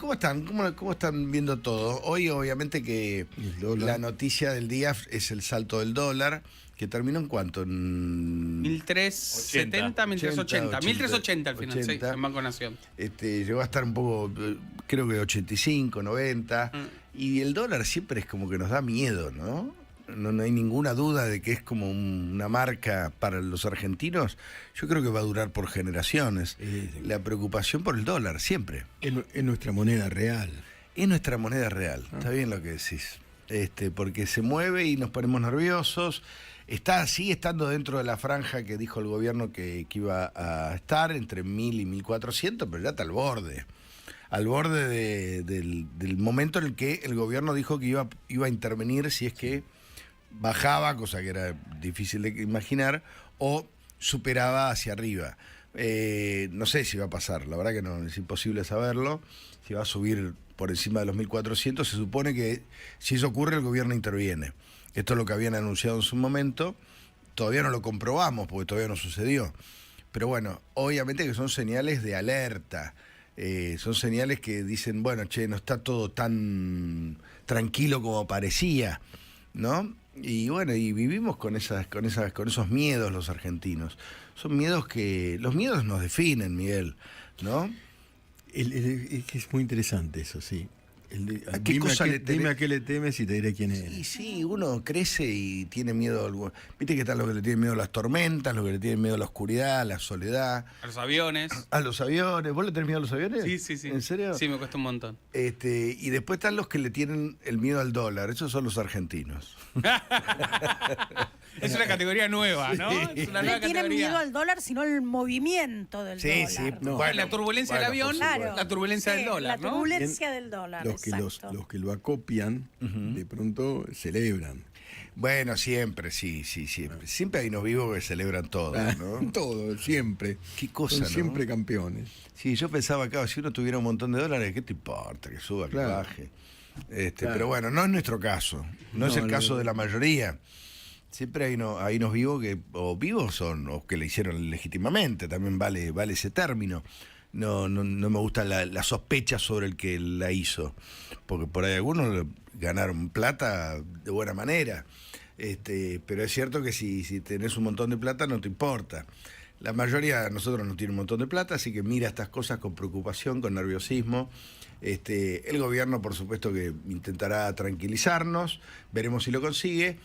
¿Cómo están? ¿Cómo están viendo todo? Hoy obviamente que la noticia del día es el salto del dólar, que terminó en cuánto, en 1370, 1380, 1380 al final, 80. sí, en Banco Nación. Llegó a estar un poco, creo que 85, 90, y el dólar siempre es como que nos da miedo, ¿no? No hay ninguna duda de que es como una marca para los argentinos. Yo creo que va a durar por generaciones. La preocupación por el dólar, siempre. Es nuestra moneda real. Es nuestra moneda real, está bien lo que decís. Porque se mueve y nos ponemos nerviosos. Sigue estando dentro de la franja que dijo el gobierno que iba a estar, entre 1.000 y 1.400, pero ya está al borde. Al borde del momento en el que el gobierno dijo que iba a intervenir si es que bajaba, cosa que era difícil de imaginar, o superaba hacia arriba. No sé si va a pasar, la verdad que no, es imposible saberlo. Si va a subir por encima de los 1.400, se supone que si eso ocurre el gobierno interviene. Esto es lo que habían anunciado en su momento, todavía no lo comprobamos porque todavía no sucedió. Pero bueno, obviamente que son señales de alerta, son señales que dicen, bueno, che, no está todo tan tranquilo como parecía, ¿no? Y bueno, y vivimos con esos miedos los argentinos. Son miedos los miedos nos definen, Miguel, ¿no? Es muy interesante eso, sí. Dime a qué le temes y te diré quién es. Sí, uno crece y tiene miedo a algo. Viste que están los que le tienen miedo a las tormentas, los que le tienen miedo a la oscuridad, a la soledad. A los aviones. A los aviones. ¿Vos le tenés miedo a los aviones? Sí. ¿En serio? Sí, me cuesta un montón. Y después están los que le tienen el miedo al dólar. Esos son los argentinos. Es una categoría nueva, ¿no? Es una nueva no tienen categoría. miedo al dólar, sino el movimiento del dólar. Sí. No. Bueno, la turbulencia del avión, Claro. la turbulencia del dólar, La ¿no? turbulencia del dólar, Los exacto. que lo acopian, de pronto celebran. Bueno, siempre, sí. Siempre hay unos vivos que celebran todo, ¿no? Todo, siempre. Qué cosa, Son ¿no? siempre campeones. Sí, yo pensaba, claro, si uno tuviera un montón de dólares, ¿qué te importa? Que suba, que Claro. baje. Claro. Pero bueno, no es nuestro caso. No es el caso de la mayoría. Siempre hay unos vivos que, o vivos son, o que le hicieron legítimamente, también vale ese término. No me gusta la sospecha sobre el que la hizo, porque por ahí algunos ganaron plata de buena manera. Pero es cierto que si tenés un montón de plata no te importa. La mayoría de nosotros no tiene un montón de plata, así que mira estas cosas con preocupación, con nerviosismo. El gobierno, por supuesto, que intentará tranquilizarnos, veremos si lo consigue.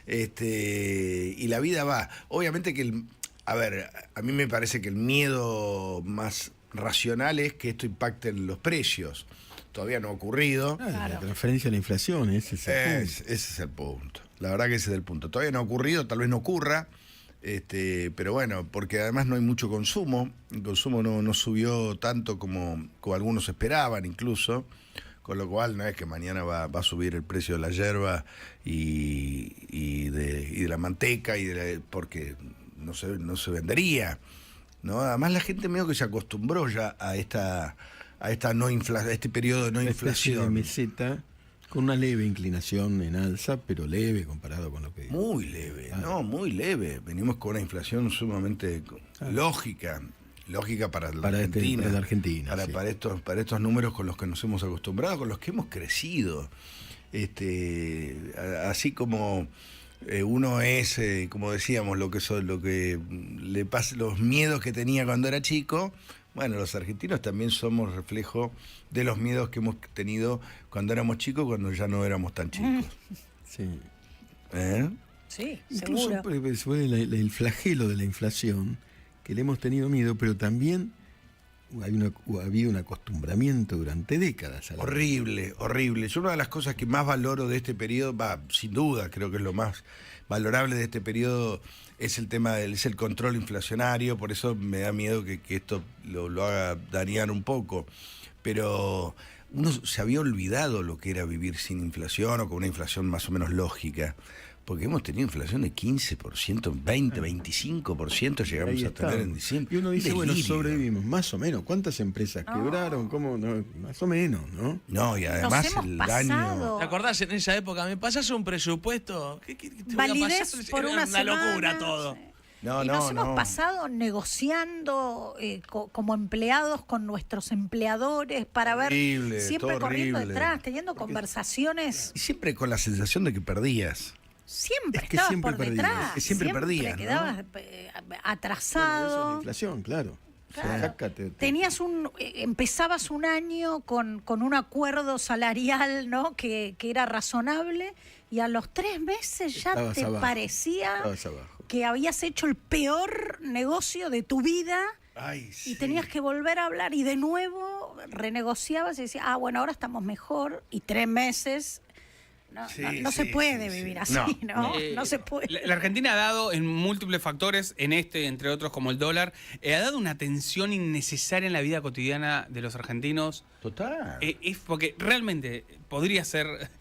Y la vida va. Obviamente que a mí me parece que el miedo más racional es que esto impacte en los precios. Todavía no ha ocurrido. La transferencia de la inflación, ese es el punto. Ese es el punto. La verdad que ese es el punto. Todavía no ha ocurrido, tal vez no ocurra. Pero bueno, porque además no hay mucho consumo. El consumo no subió tanto como algunos esperaban incluso. Con lo cual no es que mañana va a subir el precio de la yerba y de la manteca porque no se vendería, ¿no? Además la gente medio que se acostumbró ya a esta a este periodo de no Una especie de inflación. meseta con una leve inclinación en alza, pero leve comparado con lo que... Muy leve, muy leve. Venimos con una inflación sumamente lógica para la Argentina. Para la Argentina, sí. Para estos números con los que nos hemos acostumbrado, con los que hemos crecido. Así como uno es, como decíamos, lo que le pasa, los miedos que tenía cuando era chico. Bueno, los argentinos también somos reflejo de los miedos que hemos tenido cuando éramos chicos, cuando ya no éramos tan chicos. Sí. Sí, Incluso seguro. fue el flagelo de la inflación, que le hemos tenido miedo, pero también ha habido un acostumbramiento durante décadas. Horrible. Yo una de las cosas que más valoro de este periodo, sin duda, creo que es lo más valorable de este periodo, es el control inflacionario. Por eso me da miedo que esto lo haga dañar un poco. Pero uno se había olvidado lo que era vivir sin inflación o con una inflación más o menos lógica. Porque hemos tenido inflación de 15%, 20%, 25% llegamos a tener en diciembre. Y uno dice, bueno, Delirio. sobrevivimos, más o menos. ¿Cuántas empresas quebraron? ¿Cómo? No, más o menos, ¿no? No, y además Nos hemos el pasado. daño... ¿Te acordás en esa época? ¿Me pasas un presupuesto? ¿Qué te voy a Validez pasar? por Era una locura semana, todo. sí. No, y nos no, hemos no. pasado negociando como empleados con nuestros empleadores para Horrible, ver, siempre todo corriendo horrible. detrás, teniendo conversaciones. Y siempre con la sensación de que perdías. Siempre Es que estabas siempre por perdías, detrás. es que siempre perdías, ¿no? quedabas Eso es atrasado. la inflación, claro. Claro. Sácate. Tenías empezabas un año con un acuerdo salarial, ¿no? que era razonable, y a los 3 meses ya Estabas te abajo, parecía estabas abajo. que habías hecho el peor negocio de tu vida. Ay, Y tenías que volver a hablar y de nuevo renegociabas y decías, bueno, ahora estamos mejor, y 3 meses. No, Sí, no se sí, puede sí, vivir sí. así, ¿no? Eh, No se puede. La Argentina ha dado en múltiples factores, entre otros como el dólar, ha dado una tensión innecesaria en la vida cotidiana de los argentinos. Total. Es porque realmente podría ser,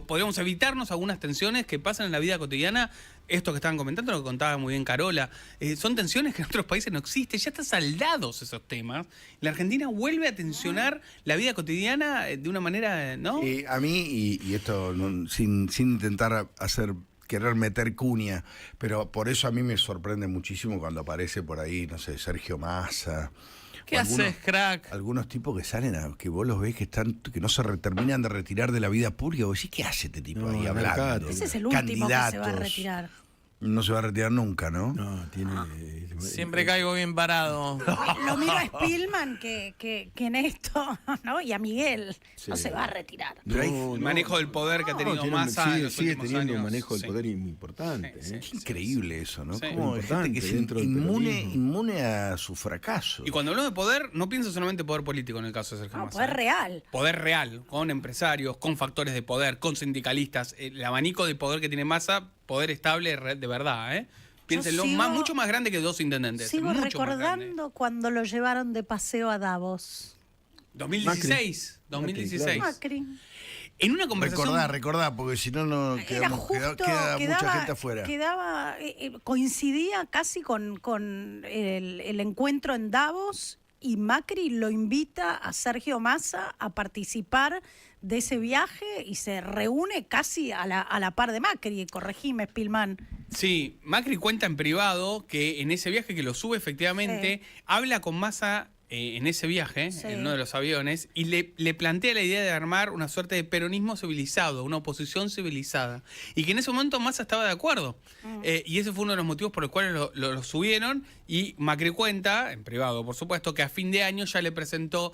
podríamos evitarnos algunas tensiones que pasan en la vida cotidiana. Esto que estaban comentando, lo que contaba muy bien Carola, son tensiones que en otros países no existen, ya están saldados esos temas. La Argentina vuelve a tensionar la vida cotidiana de una manera, ¿no? A mí, y esto sin intentar querer meter cuña, pero por eso a mí me sorprende muchísimo cuando aparece por ahí, no sé, Sergio Massa. ¿Qué o haces, crack? Algunos tipos que salen, que vos los ves que no se terminan de retirar de la vida pública. Vos decís, ¿qué hace este tipo No, ahí no, hablando? claro. Ese es el último que se va a Candidatos. retirar. No se va a retirar nunca, ¿no? No, tiene. Siempre caigo bien parado. Lo miro a Spielman que en esto, ¿no? Y a Miguel. Sí. No se va a retirar. No, El manejo del poder que ha tenido tiene- Massa en los sigue últimos teniendo un años. manejo del Sí. poder muy importante. Sí, ¿eh? sí. Es increíble eso, ¿no? Sí. Como hay gente que es Dentro del inmune, peronismo. inmune a su fracaso. Y cuando hablamos de poder, no pienso solamente poder político en el caso de Sergio No, Massa. poder real. Poder real, con empresarios, con factores de poder, con sindicalistas. El abanico de poder que tiene Massa, poder estable de verdad, ¿eh? Piénsenlo, sigo- mucho más grande que 2 intendentes. Sigo mucho más grande. recordando cuando lo llevaron de paseo a Davos. 2016. 2016. Macri. En una conversación. Recordá, porque si no, Era queda mucha gente afuera. Coincidía casi con el encuentro en Davos, y Macri lo invita a Sergio Massa a participar de ese viaje y se reúne casi a la par de Macri. Corregime, Spielman. Sí, Macri cuenta en privado que en ese viaje que lo sube efectivamente, habla con Massa en ese viaje, Sí. en uno de los aviones, y le plantea la idea de armar una suerte de peronismo civilizado, una oposición civilizada. Y que en ese momento Massa estaba de acuerdo. Y ese fue uno de los motivos por los cuales lo subieron. Y Macri cuenta, en privado por supuesto, que a fin de año ya le presentó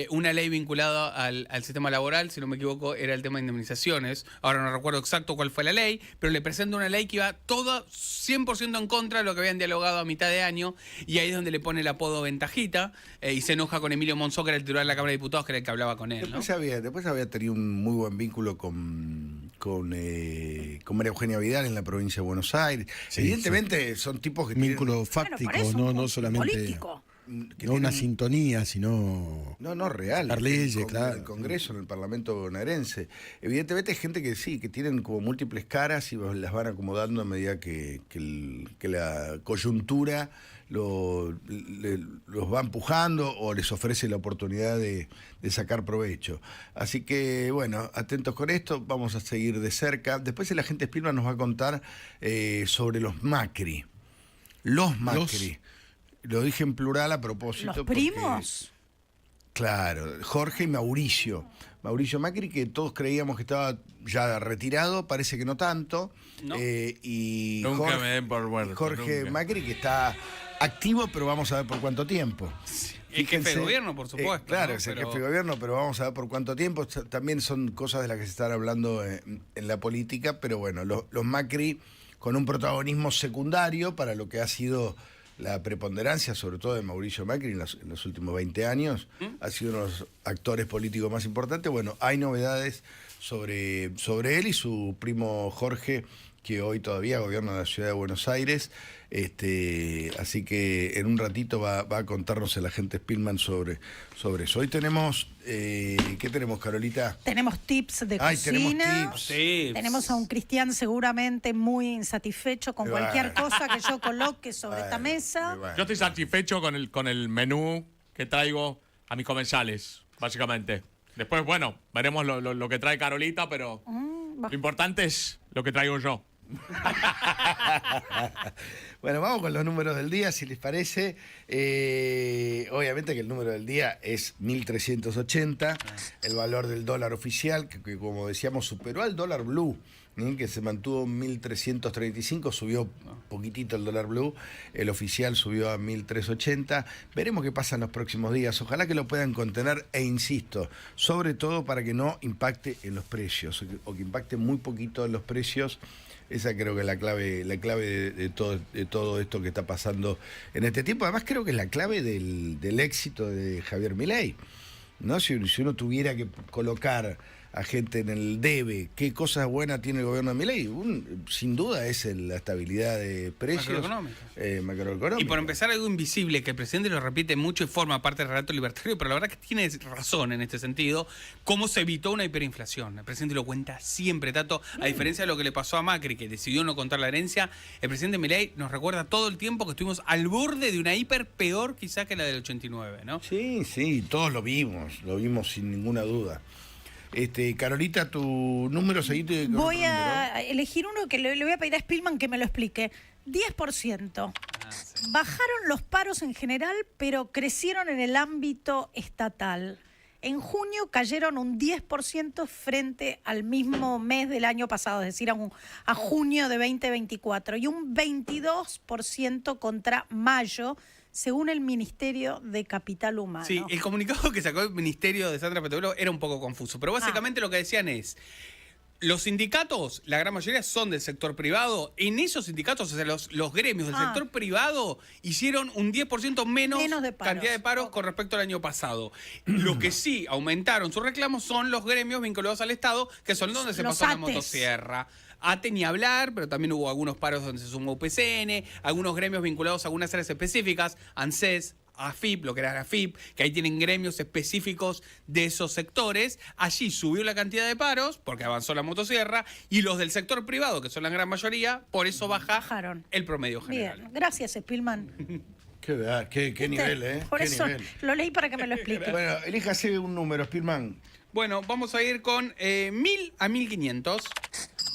una ley vinculada al sistema laboral, si no me equivoco era el tema de indemnizaciones. Ahora no recuerdo exacto cuál fue la ley, pero le presenta una ley que iba toda 100% en contra de lo que habían dialogado a mitad de año, y ahí es donde le pone el apodo Ventajita, y se enoja con Emilio Monzó, que era el titular de la Cámara de Diputados, que era el que hablaba con él, ¿no? Después había tenido un muy buen vínculo con María Eugenia Vidal en la provincia de Buenos Aires. Sí, Evidentemente son tipos que Vínculo fáctico, Bueno, por eso, no solamente. político. que No una tienen- sintonía, sino. No, real. Dar leyes, En claro. el Congreso, en el Parlamento bonaerense. Evidentemente hay gente que sí, que tienen como múltiples caras y las van acomodando a medida que la coyuntura los va empujando o les ofrece la oportunidad de sacar provecho. Así que, bueno, atentos con esto, vamos a seguir de cerca. Después el agente Spielman nos va a contar sobre los Macri. Los Macri. Lo dije en plural a propósito. ¿Los porque- primos? Claro, Jorge y Mauricio. Mauricio Macri, que todos creíamos que estaba ya retirado, parece que no tanto. No. Y Nunca Jorge, me den por muerto, Jorge nunca. Macri, que está activo, pero vamos a ver por cuánto tiempo. El jefe de gobierno, por supuesto. Claro, ¿no? es el Pero- jefe de gobierno, pero vamos a ver por cuánto tiempo. También son cosas de las que se están hablando en la política, pero bueno, los Macri con un protagonismo secundario para lo que ha sido la preponderancia, sobre todo de Mauricio Macri en los últimos 20 años, ha sido uno de los actores políticos más importantes. Bueno, hay novedades sobre él y su primo Jorge, que hoy todavía gobierna la ciudad de Buenos Aires. Así que en un ratito va a contarnos el agente Spielman sobre eso. Hoy tenemos, ¿qué tenemos, Carolita? Tenemos tips de Ay, tenemos cocina. tips. Sí. Tenemos a un Cristian seguramente muy insatisfecho con Bueno. cualquier cosa que yo coloque sobre esta Bueno, mesa. bueno. Yo estoy satisfecho con el menú que traigo a mis comensales, básicamente. Después, bueno, veremos lo que trae Carolita, pero Va. lo importante es lo que traigo yo. Bueno, vamos con los números del día, si les parece. Obviamente que el número del día es 1.380, el valor del dólar oficial, que como decíamos superó al dólar blue, que se mantuvo en 1.335, subió poquitito el dólar blue, el oficial subió a 1.380. Veremos qué pasa en los próximos días, ojalá que lo puedan contener e insisto, sobre todo para que no impacte en los precios, o que impacte muy poquito en los precios. Esa creo que es la clave de todo esto que está pasando en este tiempo. Además creo que es la clave del éxito de Javier Milei, ¿no? Si uno tuviera que colocar a gente en el debe, qué cosas buenas tiene el gobierno de Milei, sin duda es la estabilidad de precios macroeconómica. Y por empezar, algo invisible, que el presidente lo repite mucho y forma parte del relato libertario, pero la verdad que tiene razón en este sentido, cómo se evitó una hiperinflación. El presidente lo cuenta siempre, Tato, a diferencia de lo que le pasó a Macri, que decidió no contar la herencia, el presidente Milei nos recuerda todo el tiempo que estuvimos al borde de una hiper peor quizá que la del 89, ¿no? Sí, todos lo vimos sin ninguna duda. Carolita, tu número, seguite. Voy a elegir uno que le voy a pedir a Spillman que me lo explique. 10%. Sí. Bajaron los paros en general, pero crecieron en el ámbito estatal. En junio cayeron un 10% frente al mismo mes del año pasado, es decir, a junio de 2024, y un 22% contra mayo, según el Ministerio de Capital Humano. Sí, el comunicado que sacó el Ministerio de Sandra Petrolero era un poco confuso, pero básicamente lo que decían es, los sindicatos, la gran mayoría son del sector privado, en esos sindicatos, o sea, los gremios del sector privado hicieron un 10% menos de paros. Cantidad de paros con respecto al año pasado. Los que sí aumentaron sus reclamos son los gremios vinculados al Estado, que son donde se Los pasó la ATES. motosierra. ATE ni hablar, pero también hubo algunos paros donde se sumó UPCN, algunos gremios vinculados a algunas áreas específicas, ANSES, AFIP, lo que era la AFIP, que ahí tienen gremios específicos de esos sectores. Allí subió la cantidad de paros, porque avanzó la motosierra, y los del sector privado, que son la gran mayoría, por eso Bajaron. el promedio general. Bien, gracias, Spillman. Qué nivel, ¿eh? Por Qué eso nivel. lo leí para que me lo explique. Bueno, elíjase un número, Spillman. Bueno, vamos a ir con 1.000 a 1.500.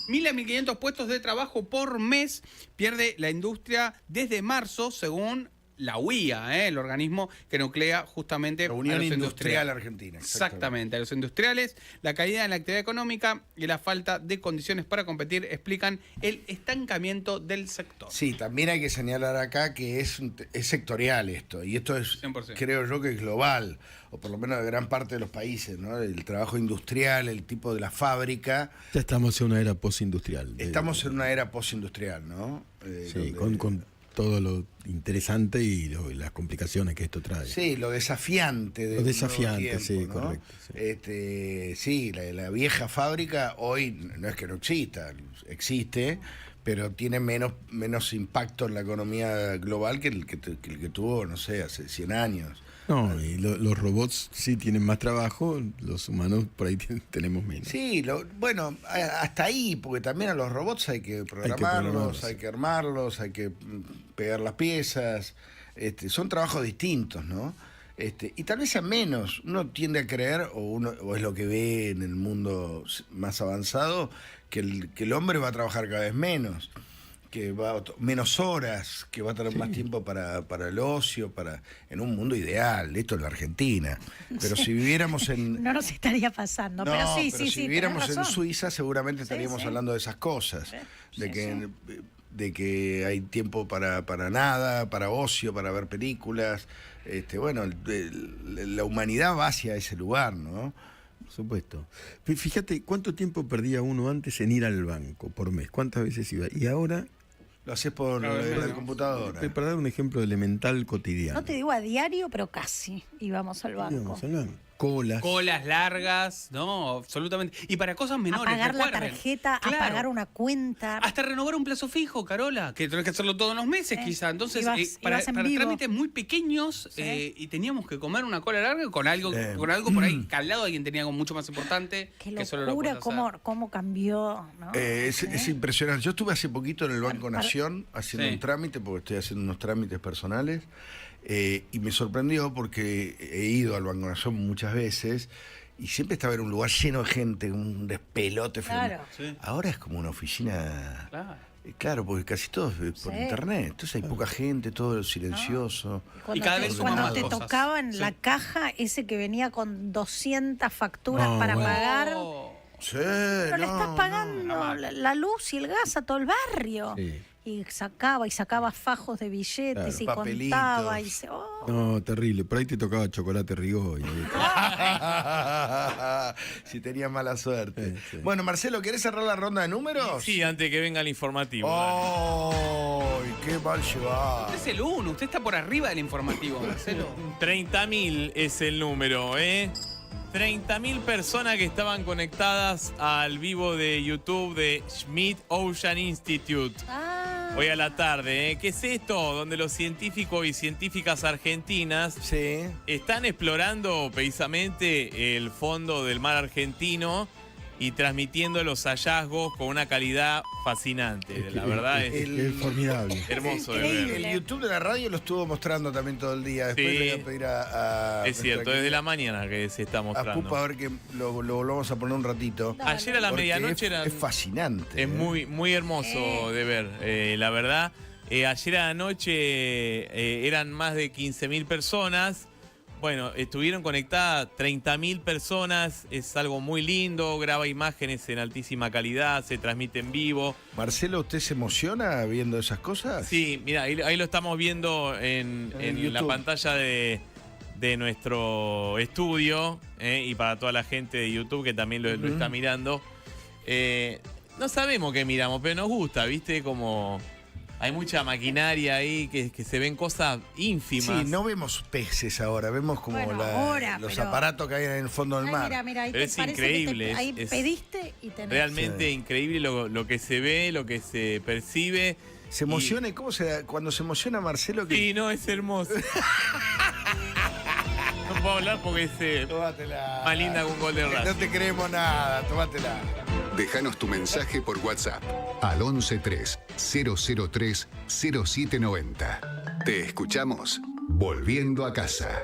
1.000 a 1.500 puestos de trabajo por mes pierde la industria desde marzo, según la UIA, el organismo que nuclea justamente La Unión a los Industrial Argentina. Exactamente, a los industriales. La caída en la actividad económica y la falta de condiciones para competir explican el estancamiento del sector. Sí, también hay que señalar acá que es sectorial esto, y esto es, 100%. creo yo, que es global, o por lo menos de gran parte de los países, ¿no? El trabajo industrial, el tipo de la fábrica. Ya estamos en una era postindustrial. Estamos en una era postindustrial, ¿no? Sí, donde- con todo lo interesante y las complicaciones que esto trae. Sí, lo desafiante de Lo un desafiante, nuevo sí, tiempo, ¿no? correcto, Sí, la vieja fábrica hoy no es que no exista, existe, pero tiene menos impacto en la economía global que el que tuvo, no sé, hace 100 años. No, y los robots sí tienen más trabajo, los humanos por ahí tenemos menos. Sí, bueno, hasta ahí, porque también a los robots hay que programarlos, hay que armarlos, hay que pegar las piezas. Son trabajos distintos, ¿no? Y tal vez a menos. Uno tiende a creer, o es lo que ve en el mundo más avanzado, que el hombre va a trabajar cada vez menos, que menos horas, que va a tener más tiempo para el ocio, en un mundo ideal. Esto es la Argentina. Pero si viviéramos en... No nos estaría pasando, No, pero sí, pero sí, si sí. viviéramos tenés en razón. Suiza, seguramente estaríamos sí. hablando de esas cosas. Sí, De que hay tiempo para nada, para ocio, para ver películas. La humanidad va hacia ese lugar, ¿no? Por supuesto. Fíjate cuánto tiempo perdía uno antes en ir al banco por mes, cuántas veces iba. Y ahora, Lo haces por la computadora. para dar un ejemplo elemental cotidiano. No te digo a diario, pero casi íbamos al banco. Íbamos al banco. Colas. Largas, no, absolutamente. Y para cosas A menores, pagar la recuerden. tarjeta, Claro. a pagar una cuenta. Hasta renovar un plazo fijo, Carola, que tenés que hacerlo todos los meses, quizá. Entonces, para ibas en vivo. trámites muy pequeños, Sí. y teníamos que comer una cola larga con algo por ahí que al lado alguien tenía algo mucho más importante. Qué que solo lo locura puedes hacer. cómo cambió, ¿no? Es impresionante. Yo estuve hace poquito en el Banco Para- Nación haciendo Sí. un trámite, porque estoy haciendo unos trámites personales, y me sorprendió porque he ido al Banco Nación muchas veces, Y siempre estaba en un lugar lleno de gente, un despelote. Claro. Sí. Ahora es como una oficina. Claro. Claro, porque casi todo es por Sí. internet. Entonces hay poca gente, todo silencioso. Cuando cada te, vez cuando suman te más cosas. tocaban Sí. la caja, ese que venía con 200 facturas No, para bueno. pagar. Oh. Sí, Pero le estás no, pagando la luz y el gas a todo el barrio. Sí. Y sacaba fajos de billetes Claro. y Papelitos. contaba. Y se, oh. No, terrible. Por ahí te tocaba chocolate Rigó. Si tenía mala suerte. Sí, sí. Bueno, Marcelo, ¿querés cerrar la ronda de números? Sí, antes que venga el informativo. dale. ¡Ay, qué mal llevado! Usted es el uno, usted está por arriba del informativo, Marcelo. 30.000 es el número, ¿eh? 30.000 personas que estaban conectadas al vivo de YouTube de Schmidt Ocean Institute. Ah. Hoy a la tarde, ¿eh? ¿Qué es esto? Donde los científicos y científicas argentinas Sí. están explorando precisamente el fondo del mar argentino y transmitiendo los hallazgos con una calidad fascinante. La verdad es Es formidable. hermoso de increíble. ver. El YouTube de la radio lo estuvo mostrando también todo el día. Después Sí. le voy a pedir a Es cierto, nuestra desde la mañana que se está a mostrando. Pupa a ver que lo volvamos a poner un ratito. Dale. Ayer a la Porque medianoche es, era... es fascinante. Es muy, muy hermoso de ver, la verdad. Ayer a la noche eran más de 15.000 personas. Bueno, estuvieron conectadas 30.000 personas. Es algo muy lindo. Graba imágenes en altísima calidad. Se transmite en vivo. Marcelo, ¿usted se emociona viendo esas cosas? Sí, mira, ahí lo estamos viendo en En la YouTube. pantalla de nuestro estudio. Y para toda la gente de YouTube que también lo está mirando. No sabemos qué miramos, pero nos gusta, ¿viste? Como hay mucha maquinaria ahí que se ven cosas ínfimas. Sí, no vemos peces ahora, vemos como Bueno, ahora, los pero- aparatos que hay en el fondo del Ay, mar. mira, ahí Pero te es parece increíble, que ahí es pediste y tenés. Realmente Sí. increíble lo que se ve, lo que se percibe. Se emociona, ¿y cómo se da? Cuando se emociona Marcelo? Que... Sí, no, es hermoso. No puedo hablar porque es Tómatela. más linda que un gol de No Racing. te creemos nada, tómatela. Déjanos tu mensaje por WhatsApp al 113 003 0790. Te escuchamos volviendo a casa.